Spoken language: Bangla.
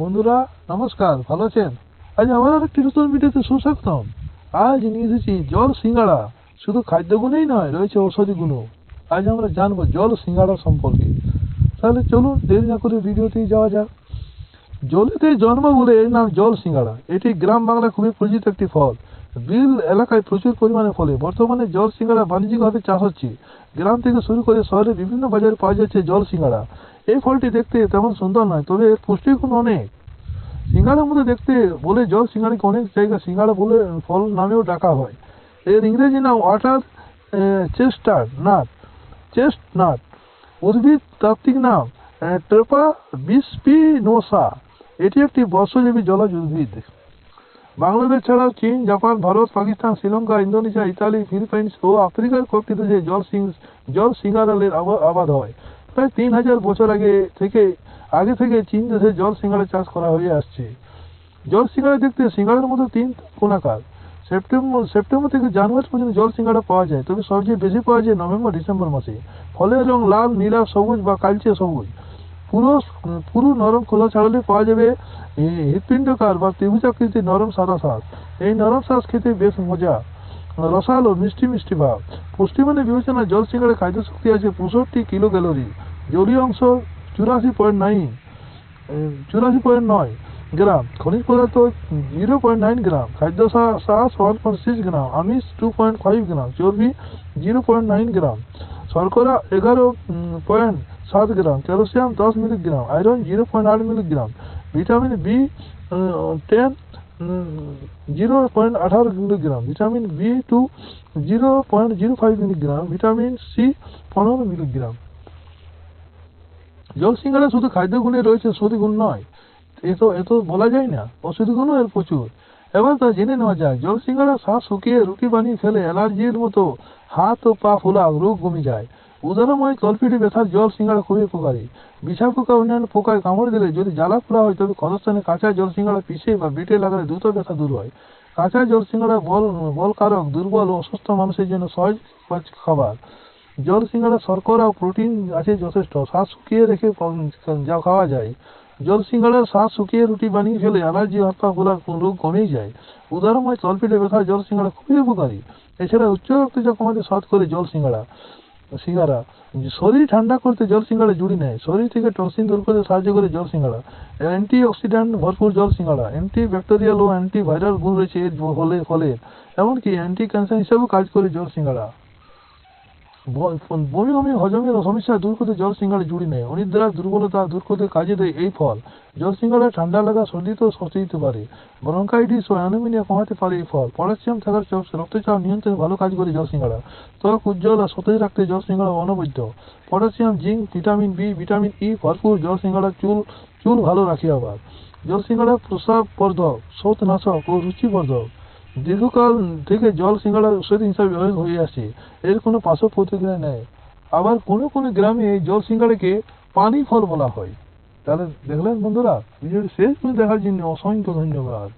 বন্ধুরা নমস্কার, ভালো আছেন? আজ আমার আরেকটি নতুন ভিডিওতে সুস্বাগতম। আজ নিয়ে এসেছি জল সিঙ্গাড়া। শুধু খাদ্য গুণেই নয়, রয়েছে ঔষধি গুণও। আজ আমরা জানবো জল সিঙ্গাড়া সম্পর্কে। তাহলে চলুন দেরি না করে ভিডিওতেই যাওয়া যাক। জলেতে জন্ম বলে এর নাম জল সিঙ্গাড়া। এটি গ্রাম বাংলায় খুবই পরিচিত একটি ফল। বিল এলাকায় প্রচুর পরিমাণে ফলে। বর্তমানে জল সিঙ্গাড়া বাণিজ্যিকভাবে চাষ হচ্ছে। গ্রাম থেকে শুরু করে শহরে বিভিন্ন বাজারে পাওয়া যাচ্ছে জল সিঙ্গাড়া। এই ফলটি দেখতে তেমন সুন্দর নয়, তবে এর পুষ্টিগুণ অনেক। সিঙ্গাড়ার মধ্যে দেখতে বলে জল সিঙ্গাড়াকে অনেক জায়গায় সিঙ্গাড়া বলে ফল নামেও ডাকা হয়। এর ইংরেজি নাম ওয়াটার চেস্টনাট। উদ্ভিদ তাত্ত্বিক নাম ট্রেপা বিসপিনোসা। এটি একটি বর্ষজীবী জলজ উদ্ভিদ। বাংলাদেশ ছাড়াও চীন, Japan, Bharat, Pakistan, Sri Lanka, Indonesia, Italy, Philippines ও আফ্রিকার কয়েকটি দেশে জল সিঙ্গারালের আবাদ হয়। প্রায় 3000 বছর আগে থেকে চীন দেশে জল সিঙ্গারা চাষ করা হয়ে আসছে। জল সিঙ্গারা দেখতে সিঙ্গারার মতো তিন কোণাকার। সেপ্টেম্বর থেকে জানুয়ারি পর্যন্ত জল সিঙ্গারা পাওয়া যায়, তবে সবচেয়ে বেশি পাওয়া যায় নভেম্বর-ডিসেম্বর মাসে। ফলের রং লাল, নীলা, সবুজ বা কালচে সবুজ। পুরো পুরো নরম খোলা ছাড়ালে পাওয়া যাবে হৃৎপিণ্ডকার বা ত্রিভুজাকৃতির নরম সাদা শাঁস। এই নরম শাঁস খেতে বেশ মজা, রসালো, মিষ্টি মিষ্টি ভাব। পুষ্টিমানের বিবেচনায় জল সিঙ্গারে খাদ্য শক্তি আছে 65 কিলো ক্যালোরি। জলীয় অংশ 84.9 গ্রাম, খনিজ পদার্থ 0.9 গ্রাম, খাদ্য সার 1.6 গ্রাম, আমিষ 2.5 গ্রাম, চর্বি 0.9 গ্রাম, শর্করা 11.7 gram, calcium 10 milligram, iron 0.8 milligram, vitamin B 10 0.18 milligram, vitamin B two 0.05 milligram, vitamin C 15 milligram. জল সিঙ্গারা শুধু খাদ্য গুণে রয়েছে, ঔষধি গুণ নয়। এত বলা যায় না, ঔষধি গুণও এর প্রচুর। এবার তা জেনে নেওয়া যায়। জল সিঙ্গারা শ্বাস শুকিয়ে রুটি বানিয়ে ফেলে অ্যালার্জির মতো হাত ও পা ফোলা রোগ কমে যায়। উদাহরণময় তলপিঠে ব্যথার জল সিঙ্গারা খুবই উপকারী। বিছা পোকা অন্যান্য পোকায় কামড় দিলে যদি জ্বালা পোড়া হয়, তবে ক্ষতস্থানে কাঁচা জল সিঙ্গারা পিষে বা বেটে লাগালে দ্রুত ব্যথা দূর হয়। কাঁচা জল সিঙ্গারা বলকারক, দুর্বল ও অসুস্থ মানুষের জন্য সহজ খাবার। জল সিঙ্গারা শর্করা ও প্রোটিন আছে যথেষ্ট। শ্বাস শুকিয়ে রেখে যা খাওয়া যায়। জল সিঙ্গাড়ার শ্বাস শুকিয়ে রুটি বানিয়ে ফেলে অ্যালার্জি, হাত পা ফোলার রোগ কমেই যায়। উদাহরণময় তলপিঠে ব্যথা জল সিঙ্গাড়া খুবই উপকারী। এছাড়া উচ্চ রক্তচাপ কমাতে সাধ করে জল সিঙ্গাড়া। শরীর ঠান্ডা করতে জল সিঙ্গাড়া জুড়ি নেয়। শরীর থেকে টক্সিন দূর করতে সাহায্য করে জল সিঙ্গাড়া। অ্যান্টি অক্সিডেন্ট ভরপুর জল সিঙ্গাড়া। অ্যান্টি ব্যাকটেরিয়াল ও অ্যান্টি ভাইরাল গুণ রয়েছে এর ফলের। এমনকি অ্যান্টি ক্যান্সার হিসেবেও কাজ করে জল সিঙ্গাড়া। বমি হজমের সমস্যা দূর করতে জল সিঙ্গাড়া জুড়ি নেয়। অনিদ্রা, দুর্বলতা দূর করতে কাজে দেয় এই ফল। জল সিঙ্গাড়া ঠান্ডা লাগা, সর্দিতেও স্বস্তি দিতে পারে। ব্রঙ্কাইটিস ও অ্যানিমিয়া কমাতে পারে এই ফল। পটাশিয়াম থাকার রক্তচাপ নিয়ন্ত্রণে ভালো কাজ করে জল সিঙ্গাড়া। ত্বক উজ্জ্বল আর সতেজ রাখতে জল সিঙ্গাড়া অনবদ্য। Potassium, zinc, vitamin B, vitamin E ভরপুর জল সিঙ্গাড়া চুল ভালো রাখে। আবার জল সিঙ্গাড়া প্রস্রাব বর্ধক, শোথনাশক ও রুচিবর্ধক। দীর্ঘকাল থেকে জল সিঙ্গাড়া ঔষধি হিসাবে ব্যবহৃত হয়ে আসছে। এর কোনো পার্শ্ব প্রতিক্রিয়া নেই। আবার কোনো গ্রামে এই জল সিঙ্গাড়াকে পানি ফল বলা হয়। তাহলে দেখলেন বন্ধুরা, ভিডিওটি শেষ পর্যন্ত দেখার জন্য অসংখ্য ধন্যবাদ।